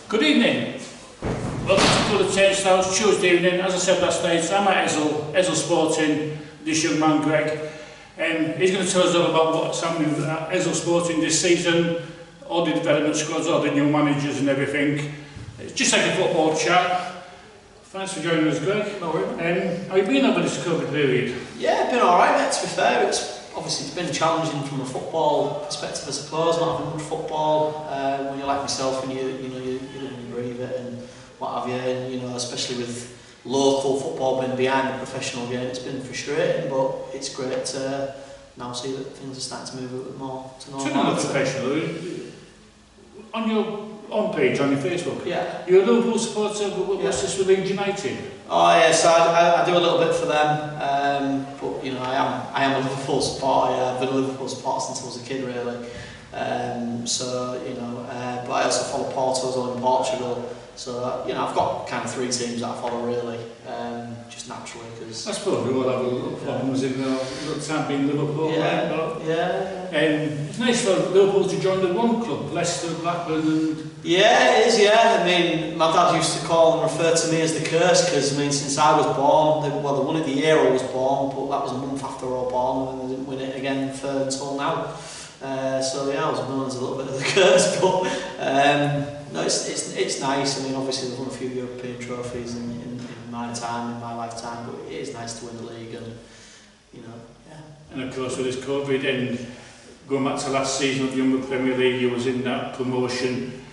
Good evening. Welcome to the Change House Tuesday evening. As I said last night, I'm at Hessle Sporting, this young man Greg. He's going to tell us all about what's happening at Hessle Sporting this season, all the development squads, all the new managers and everything. It's just like a football chat. Thanks for joining us, Greg. No worries. How have you been over this COVID period? Yeah, been alright, mate, to be fair. It's been challenging from a football perspective, I suppose, not having much football. When you're like myself and you live and you breathe it and what have you, and especially with local football being behind the professional game, it's been frustrating, but it's great to now see that things are starting to move a bit more to normal. Talking about professional, on your page on your Facebook, yeah, you're a Liverpool supporter, but what's this with Leeds United? Oh yeah, so I do a little bit for them, but I am a Liverpool supporter. I've been a Liverpool supporter since I was a kid, really. But I also follow Porto as well in Portugal. So I've got kind of three teams that I follow really, just naturally because. I suppose we all have a little problems in the time being Liverpool, yeah, right? But, yeah. It's nice for Liverpool to join the one club, Leicester, Blackburn, and. Yeah, it is. Yeah, I mean, my dad used to call and refer to me as the curse because since I was born, they won it the year I was born, but that was a month after I was born, and they didn't win it again until now. So yeah, I was known as a little bit of the curse, but no, it's nice. I mean, obviously they've won a few European trophies in my lifetime, but it is nice to win the league, and yeah. And of course with this COVID and going back to last season of the Younger Premier League, you was in that promotion.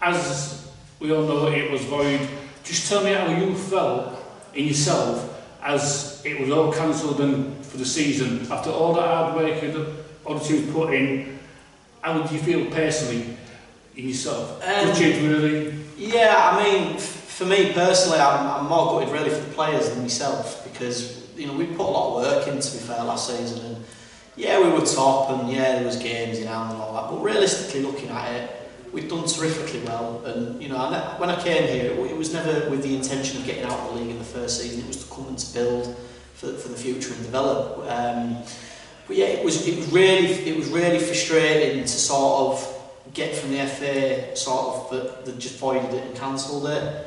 As we all know, it was void. Just tell me how you felt in yourself as it was all cancelled and for the season after all that hard work and all the teams put in. How did you feel personally in yourself? Really? Yeah, I mean, for me personally, I'm more gutted really for the players than myself because we put a lot of work in, to be fair, last season, and yeah, we were top, and yeah, there was games in hand and all that, but realistically looking at it, we've done terrifically well, and when I came here, it was never with the intention of getting out of the league in the first season. It was to come and to build for the future and develop. But yeah, it was really frustrating to sort of get from the FA that they just voided it and cancelled it.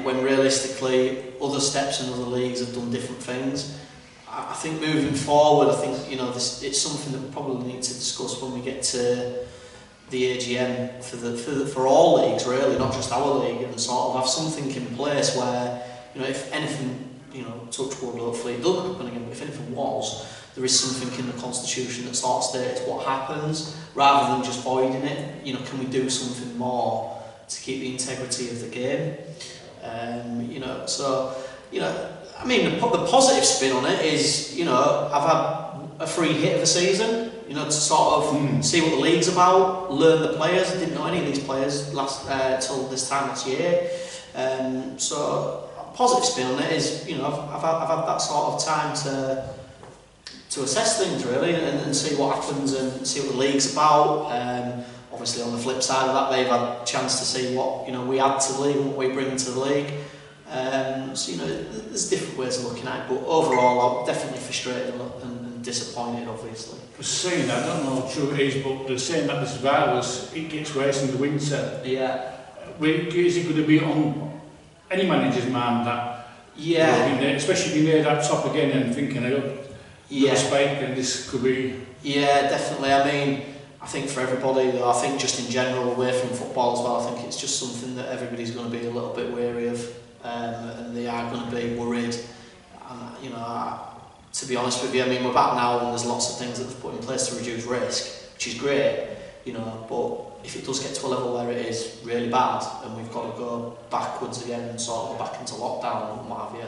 When realistically, other steps in other leagues have done different things. I think moving forward, it's something that we probably need to discuss when we get to the AGM for all leagues, really, not just our league, and sort of have something in place where if anything, touch wood, hopefully it doesn't happen again, but if anything was, there is something in the constitution that sort of states what happens rather than just voiding it. Can we do something more to keep the integrity of the game? I mean, the positive spin on it is, I've had a free hit of the season, to sort of see what the league's about, learn the players. I didn't know any of these players till this time last year. So a positive spin on it is, I've had that sort of time to assess things really and see what happens and see what the league's about. Obviously on the flip side of that, they've had a chance to see what we add to the league and what we bring to the league. There's different ways of looking at it, but overall I'm definitely frustrated and disappointed, obviously. For saying that, I don't know how true it is, but they're saying that this virus, it gets worse in the winter. Yeah. Is it going to be on any manager's mind that? Yeah. Especially being near that top again and thinking, little spike and this could be. Yeah, definitely. I mean, I think for everybody, though, I think just in general, away from football as well, I think it's just something that everybody's going to be a little bit wary of, and they are going to be worried. And, to be honest with you, I mean, we're back now and there's lots of things that they've put in place to reduce risk, which is great, but if it does get to a level where it is really bad and we've got to go backwards again and sort of go back into lockdown and what have you,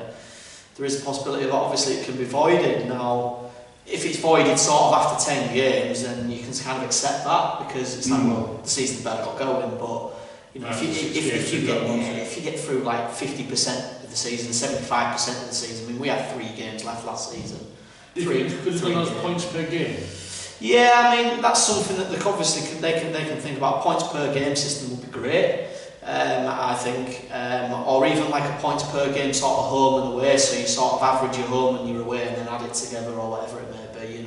there is a possibility that obviously it can be voided. Now, if it's voided sort of after 10 games, then you can kind of accept that because it's like, well, the season's better got going, but if you get through like 50% of the season, 75% of the season, I mean, we had 3 games left last season. Could those points per game? Yeah, I mean, that's something that they can think about. Points per game system would be great, I think, or even like a points per game sort of home and away, so you sort of average your home and your away and then add it together or whatever it may be,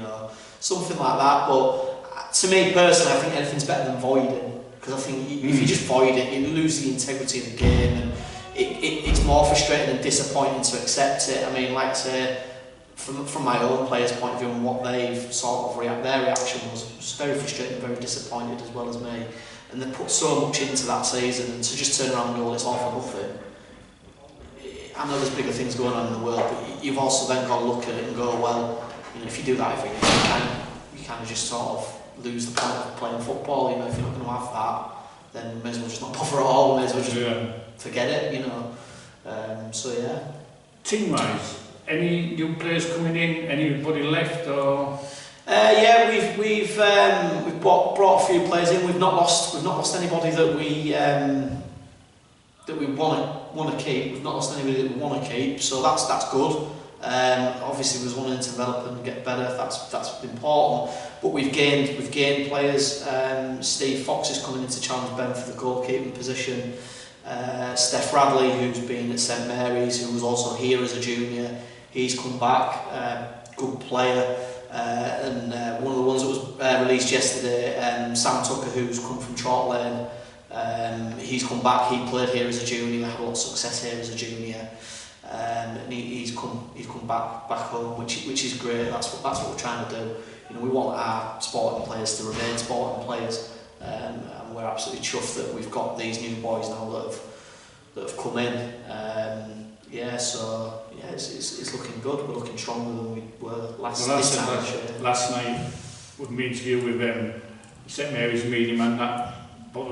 something like that. But to me personally, I think anything's better than voiding. because I think if you just void it, you lose the integrity of the game, and it's more frustrating and disappointing to accept it. I mean, like I say, from my own players' point of view and what they've sort of their reaction was very frustrating, very disappointed as well as me. And they put so much into that season, and to just turn around and go, well, it's all for nothing. I know there's bigger things going on in the world, but you've also then got to look at it and go, well, you know, if you do that every year, you kind of just sort of lose the point of playing football. You know, if you're not going to have that, then you may as well just not bother at all. You may as well just forget it. You know. So yeah. Team-wise, any new players coming in? Anybody left or? Yeah, we've brought a few players in. We've not lost anybody that we want to keep. We've not lost anybody that we want to keep, so that's good. Obviously, we was wanting to develop and get better. That's important. But we've gained players. Steve Fox is coming in to challenge Ben for the goalkeeping position. Steph Radley, who's been at St Mary's, who was also here as a junior, he's come back. Good player. And one of the ones that was released yesterday, Sam Tucker, who's come from Chalk Lane, he's come back. He played here as a junior, had a lot of success here as a junior, and he's come back home, which is great. That's what we're trying to do. You know, we want our sporting players to remain sporting players, and we're absolutely chuffed that we've got these new boys now that have come in. So it's looking good. We're looking stronger than we were last night with me interview with St Mary's media man, that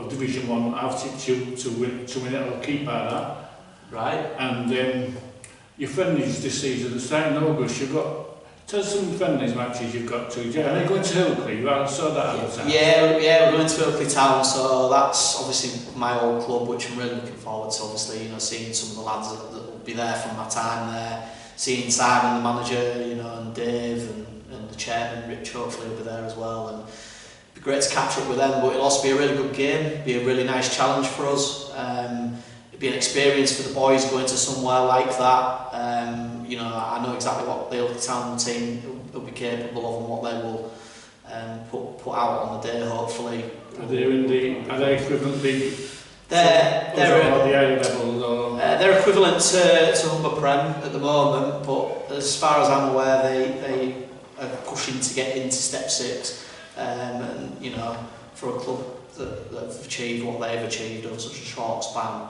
Division 1, I've tipped you to win it or keep out of that. Right. And your friendlies this season, starting in August, you've got, tell us some friendlies matches you've got to. Yeah, are they going to Hillcliffe? I saw that at the time. Yeah, we're going to Hillcliffe Town, so that's obviously my old club, which I'm really looking forward to. Obviously, you know, seeing some of the lads that will be there from my time there, seeing Simon, the manager, you know, and Dave and the chairman, Rich, hopefully will be there as well. And it'd be great to catch up with them, but it'll also be a really good game, be a really nice challenge for us. It'd be an experience for the boys going to somewhere like that. You know, I know exactly what the Hillcliffe Town team will be capable of and what they will put out on the day, hopefully. Are they equivalent league? They're the higher levels, or? They're equivalent to Humber Prem at the moment, but as far as I'm aware, they are pushing to get into Step 6. And you know, for a club that have achieved what they've achieved over such a short span,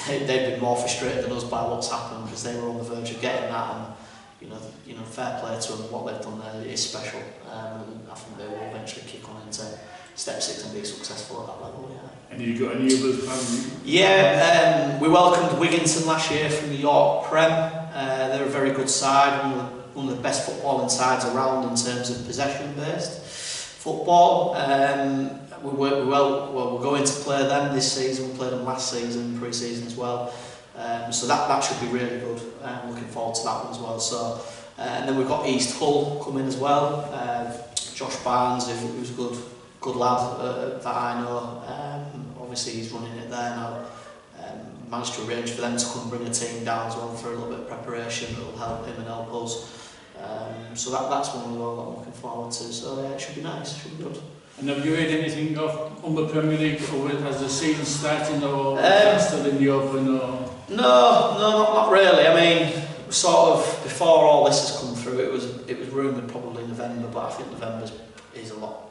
they've been more frustrated than us by what's happened, because they were on the verge of getting that, and you know, fair play to them. What they've done there is special, and I think they will eventually kick on into Step 6 and be successful at that level. Yeah. And you got any others planned? Yeah, we welcomed Wigginton last year from the York Prem. They're a very good side, one of the best footballing sides around in terms of possession-based football. We're going to play them this season. We played them last season, pre-season as well. So that should be really good. Looking forward to that one as well. So, and then we've got East Hull coming as well. Josh Barnes, who's a good lad that I know. Obviously he's running it there now. Managed to arrange for them to come and bring a team down as well for a little bit of preparation that will help him and help us. So that's one as well that I'm looking forward to. So yeah, it should be nice, it should be good. And have you heard anything of Humber Premier League, or has the season starting, or still in the open? Or? No, not really. I mean, sort of before all this has come through, it was rumoured probably November, but I think November is a lot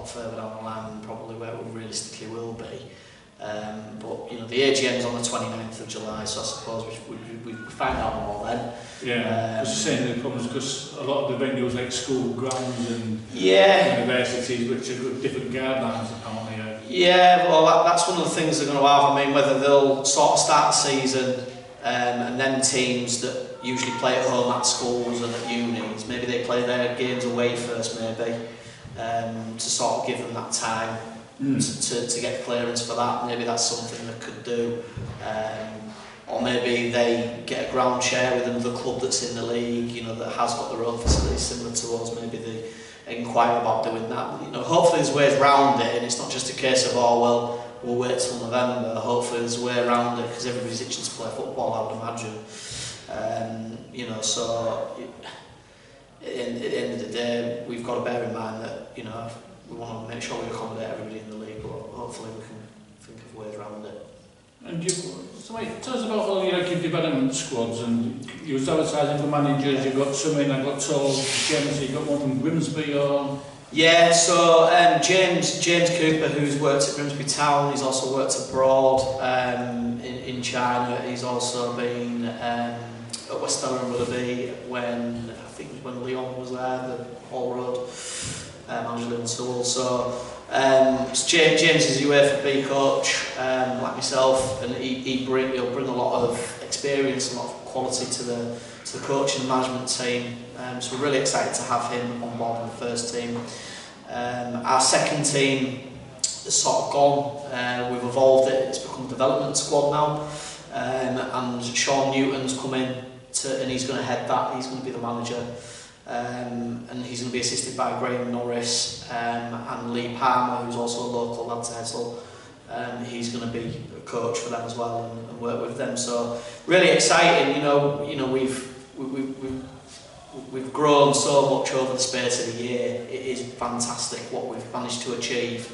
further down the line than probably where it realistically will be. But you know, the AGM's on the 29th of July, so I suppose we find out more then. Yeah, I was just saying the problems because a lot of the venues like school grounds and universities, which have got different guidelines apparently. Yeah, well that's one of the things they're going to have. I mean, whether they'll sort of start the season and then teams that usually play at home at schools and at unis, maybe they play their games away first, maybe to sort of give them that time. To get clearance for that. Maybe that's something they could do, or maybe they get a ground share with another club that's in the league, you know, that has got their own facilities similar to us. Maybe they inquire about doing that. You know, hopefully there's ways around it, and it's not just a case of we'll wait till November. Hopefully there's a way around it, because everybody's itching to play football, I would imagine. You know, so at the end of the day, we've got to bear in mind that, you know, we want to make sure we accommodate everybody in the league, but hopefully we can think of ways around it. And tell us about all your development squads, and you was advertising for managers. You've got some in, I got told, James, you got one from Grimsby or... Yeah, so James Cooper, who's worked at Grimsby Town, he's also worked abroad in China. He's also been at West Ham and Willoughby when, I think it was when Leon was there, the Hall Road. I was living in Seoul. So James is a UEFA B coach, like myself, and he'll bring a lot of experience and a lot of quality to the coaching and management team. So we're really excited to have him on board in the first team. Our second team has sort of gone. We've evolved it. It's become a development squad now, and Sean Newton's come in and he's going to head that. He's going to be the manager. And he's going to be assisted by Graham Norris and Lee Palmer, who's also a local lad to Hessle. He's going to be a coach for them as well and work with them. So really exciting. You know, we've grown so much over the space of a year. It is fantastic what we've managed to achieve.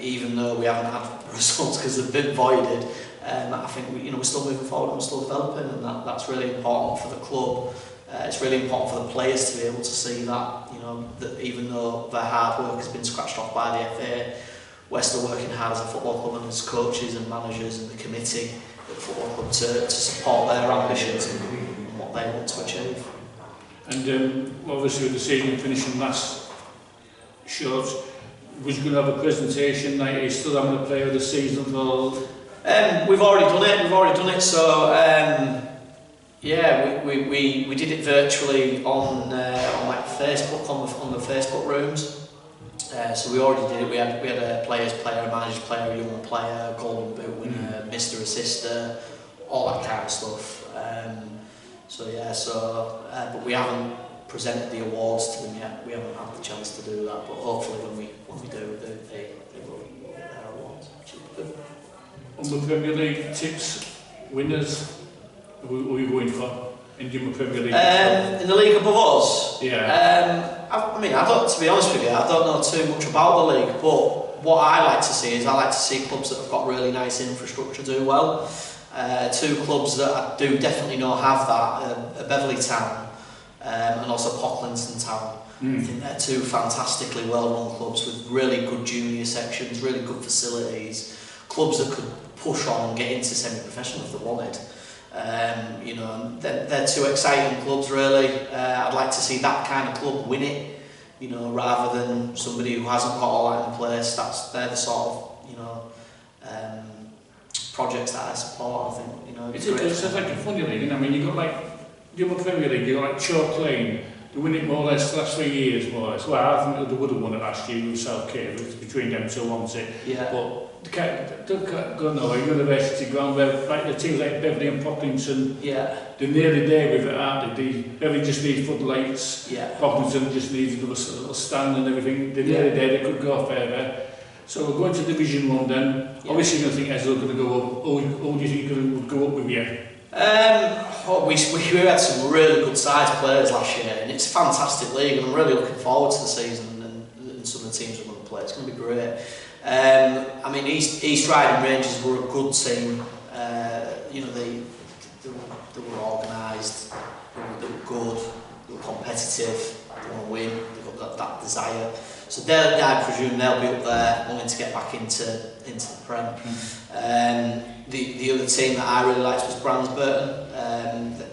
Even though we haven't had results because they've been voided, I think we're still moving forward and we're still developing, and that's really important for the club. It's really important for the players to be able to see that, that even though their hard work has been scratched off by the FA, we're still working hard as a football club and as coaches and managers and the committee at the football club to support their ambitions and what they want to achieve. And obviously with the season finishing last short, was you going to have a presentation night? Are you still having a player of the season for? We've already done it. So. Yeah, we did it virtually on like Facebook, on the Facebook rooms. So we already did it. We had a player's player, a manager's player, a young player, a golden boot winner, Mr. Assister, all that kind of stuff. But we haven't presented the awards to them yet. We haven't had the chance to do that. But hopefully when we do, they will get their awards, which is good. On the Premier League tips, winners. Who are you going for in the Premier League? In the league above us? Yeah. To be honest with you, I don't know too much about the league, but what I like to see is I like to see clubs that have got really nice infrastructure do well. Two clubs that I do definitely know have that are Beverley Town and also Pocklington Town. I think they're two fantastically well-run clubs with really good junior sections, really good facilities, clubs that could push on and get into semi-professional if they wanted. They're two exciting clubs really. I'd like to see that kind of club win it, rather than somebody who hasn't got all that in place. They're the sort of, projects that I support. I think, it's like a funny league, I mean, you've got like, the Premier League, you've got like Chalk Lane, they win it more or less the last 3 years more or less. Well, I think they would have won it last year with South Cave, it's between them two, wasn't it? Yeah. But don't go nowhere, university ground where like the teams like Beverley and Pocklington, they're nearly there with it, aren't they? Beverley just needs footlights, Pocklington just needs a little stand and everything, they're nearly there, they could go further. So we're going to Division 1 then. Obviously you're going to think Hessle are going to go up. Who do you think would go up with you? We had some really good sized players last year, and it's a fantastic league, and I'm really looking forward to the season and some of the teams we're going to play. It's going to be great. East Riding Rangers were a good team. They were organised, they were good, they were competitive, they want to win, they've got that desire. So I presume they'll be up there wanting to get back into the Prem. The other team that I really liked was Bransburton.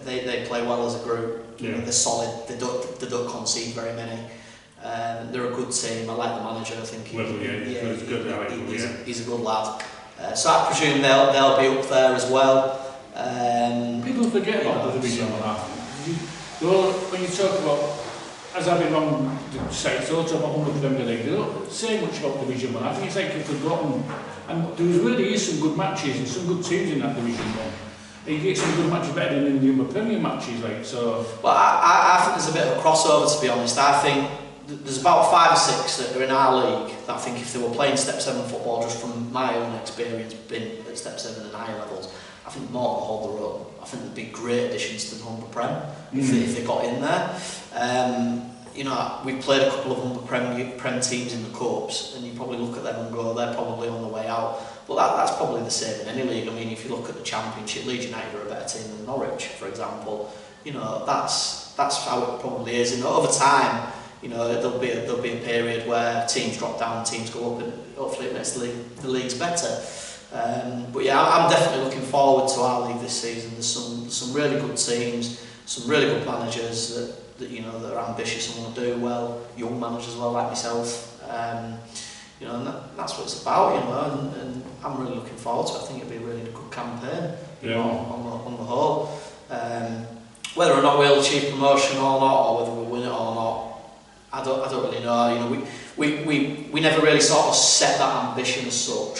They play well as a group. They're solid. They don't concede very many. They're a good team. I like the manager. I think he's a good lad. So I presume they'll be up there as well. People forget about the Division 1 half. When you talk about, as I've been on the sites, they all talk about the Premier League. They don't say much about Division 1. I think it's like you've forgotten. And there really is some good matches and some good teams in that Division 1. You get some good matches better than in the Premier matches, like so. Well, I think there's a bit of a crossover, to be honest. I think there's about 5 or 6 that are in our league that I think if they were playing Step 7 football, just from my own experience, being at Step 7 and higher levels, I think more than hold their own. I think they'd be great additions to the Humber Prem if they got in there. you know, we've played a couple of Prem teams in the Cups, and you probably look at them and go, they're probably on the way out. But that's probably the same in any league. I mean, if you look at the Championship, Leeds United are a better team than Norwich, for example. You know, that's how it probably is. And over time, you know, there'll be a period where teams drop down, teams go up, and hopefully it makes the leagues better. But yeah, I'm definitely looking forward to our league this season. There's some really good teams, some really good managers that you know, that are ambitious and want to do well. Young managers as well, like myself. You know, and that's what it's about. You know, and I'm really looking forward to it. I think it'll be a really good campaign. You know, on the whole. Whether or not we'll achieve promotion or not, or whether we'll win it or not, I don't really know. You know, we never really sort of set that ambition as such.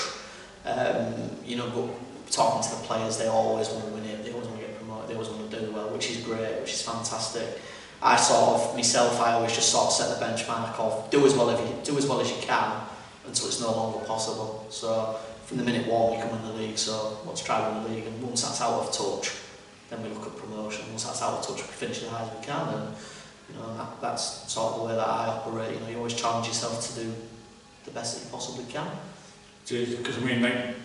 You know, but talking to the players, they always want to win it. They always want to get promoted. They always want to do well, which is great, which is fantastic. I always just sort of set the benchmark of do as well as you can until it's no longer possible. So from the minute one we come in the league, so let's try win the league, and once that's out of touch, then we look at promotion. Once that's out of touch, we finish as high as we can, and you know, that's sort of the way that I operate. You know, you always challenge yourself to do the best that you possibly can. Because I mean, like,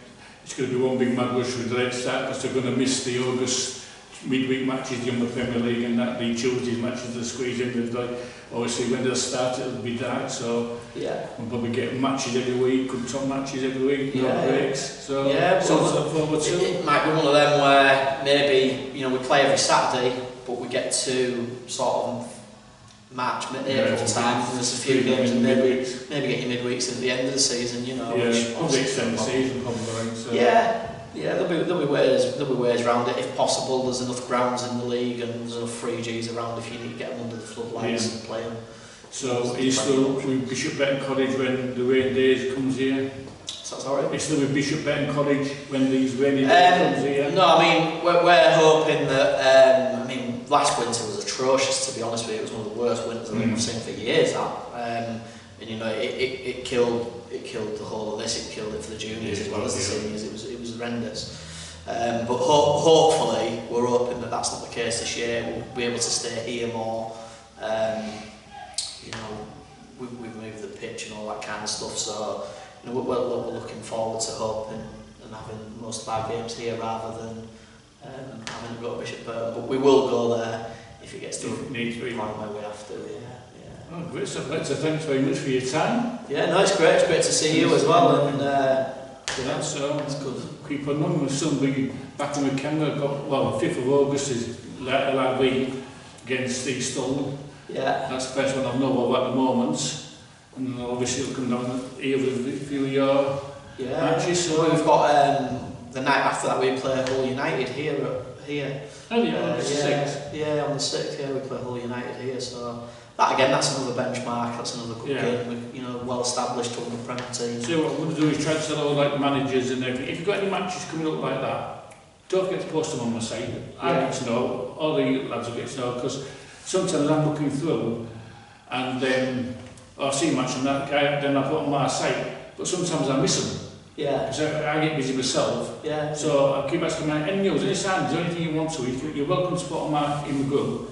it's going to be one big mad rush with the late start, because they're going to miss the August midweek matches in the Premier League, and that the Tuesdays matches they're squeezing. Like, obviously when they'll start it'll be dark, so yeah, we'll probably get matches every week, good top matches every week, no breaks. So yeah, forward to. It might be one of them where maybe, you know, we play every Saturday, but we get to sort of March, April time, and there's a few games, and maybe get your midweeks at the end of the season, you know. Yeah, probably extend the season, probably. So. Yeah, there'll be ways around it if possible. There's enough grounds in the league, and there's enough free Gs around if you need to get them under the floodlights and play them. So are you still with Bishop Benton College when the rain days comes here? Sorry? Are you still with Bishop Benton College when these rainy days comes here? No, I mean, we're hoping that, I mean, last winter was atrocious, to be honest with you. It was one of the worst winters I've seen for years, and you know, it killed the whole of this. It killed it for the juniors as well as the seniors. It was horrendous. But hopefully we're hoping that that's not the case this year. We'll be able to stay here more. You know, we've moved the pitch and all that kind of stuff. So you know, we're looking forward to hoping and having most of our games here rather than having to go to Bishop Burton. But we will go there if it gets to the point where we have to. Oh, great stuff. Thanks very much for your time. Yeah, no, it's great. It's great to see you as well. And so it's good. Keep on on. We'll soon be back in the camera. Well, 5th of August is LRB against East Hull. Yeah. That's the best one I know of at the moment. And obviously it'll come down here with a few of your matches. So we've got the night after that we play Hull United here. Oh yeah, on the 6th. Yeah, on the 6th. Yeah, we play Hull United here. So. That again, that's another benchmark. That's another good game. With, you know, well established under Premier team. So what we're going to do is try to tell all like managers and everything. If you've got any matches coming up like that, don't forget to post them on my site. I get to know. All the lads will get to know, because sometimes I'm looking through and I see a match on that guy, then I put on my site. But sometimes I miss them. Yeah. Because I get busy myself. Yeah. So I keep asking any news, any signs, anything you want to. You're welcome to put on my in the group.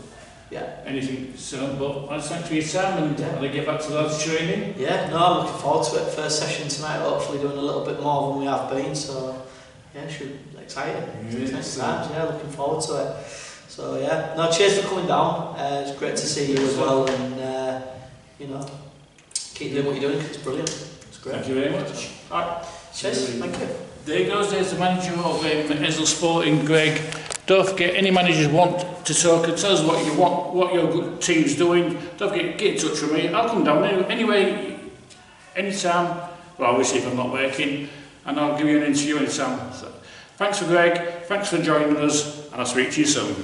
Yeah. Anything, so, but I'll thank you for your time, and I'll get back to the lads training. Yeah, no, I'm looking forward to it. First session tonight, hopefully doing a little bit more than we have been, so yeah, should be exciting. Next time, yeah, looking forward to it. So yeah, no, cheers for coming down. It's great to see you as well, and you know, keep doing what you're doing, 'cause it's brilliant. It's great. Thank you very much. All right. Cheers, thank you. There goes, there's the manager of Hessle Sporting, Greg. Don't forget, any managers want to talk and tell us what you want, what your good team's doing. Don't forget, get in touch with me. I'll come down anyway, anytime. Well, obviously if I'm not working, and I'll give you an interview anytime. So, thanks for Greg, thanks for joining us, and I'll speak to you soon.